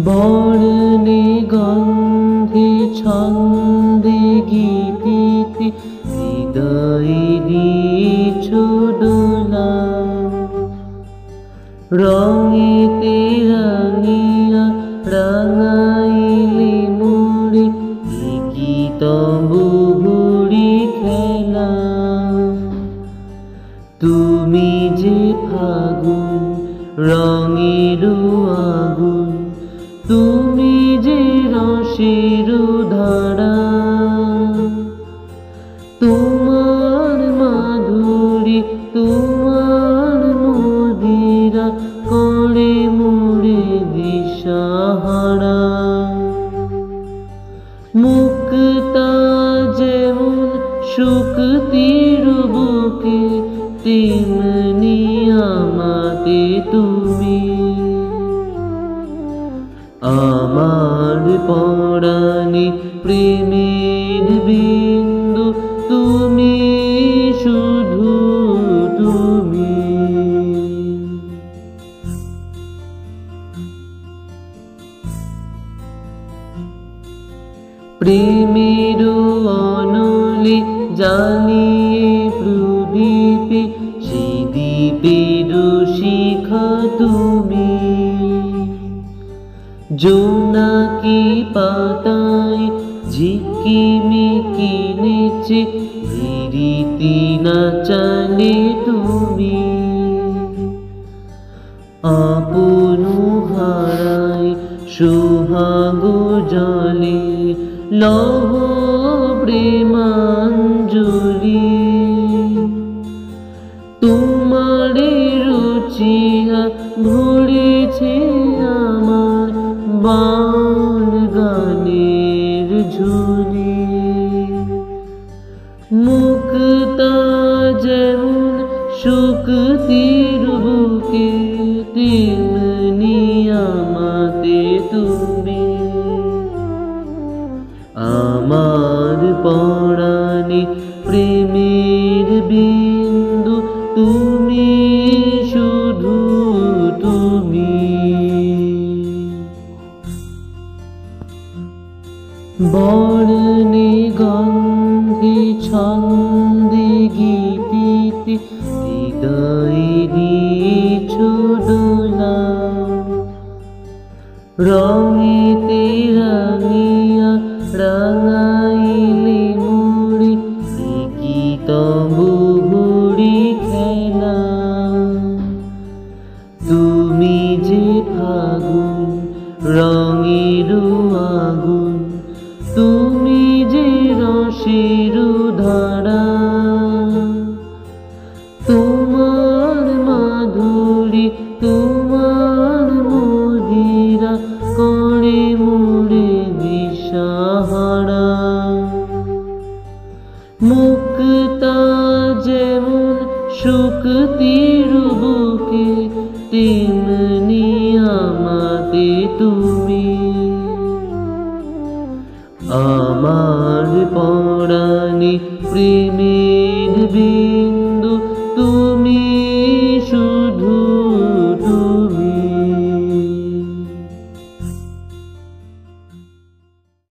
বর্ণে গন্ধে ছন্দে গীতিতে হৃদয়ে দিয়েছো দোলা, রঙেতে রাঙিয়া রাঙাইলে মোরে কি তবু ঘুরি খেলা। তুমি যে ফাগুন রঙের আগুন, তুমি যে রসের ধারা, তোমার মাধুরী তোমার মদিরা করে মোরে দিশাহারা। মুক্তা যেমন শুকতির বুকে, তেমনি আমাতে তুমি। আমার পরাণে প্রেমের বিন্দু, তুমি শুধু তুমি। প্রেমের অনলে জানিয়ে প্রদীপে, সেই দ্বীপের শিখা তুমি। জোনাকি পাতায় ঝিকিমিকি নেচে প্রীতি নাচালে তুমি। আপন হারায় সোহাগ জলে লহ প্রেমাঞ্জলি। তোমারে রুচিয়া ভরেছে আমার বান গানের ঝুলি। মুক্তা যেমন শুকতির বুকে, তেমনি আমাতে তুমি। আমার পরাণে প্রেমের বিন্দু, তুমি শুধু তুমি। বর্ণে গন্ধে ছন্দে গীতিতে হৃদয়ে দিয়েছো দোলা, রঙেতে রাঙিয়া রাঙাইলে মোরে কি তবু ঘুরি খেলা। তুমি যে ফাগুন রঙের আগুন, তুমি যে রসের ধারা, তোমার মাধুরী তোমার মদিরা করে মোরে দিশাহারা। মুক্তা যেমন শুকতির বুকে, তেমনি আমাতে তুমি। আমার পরাণে প্রেমের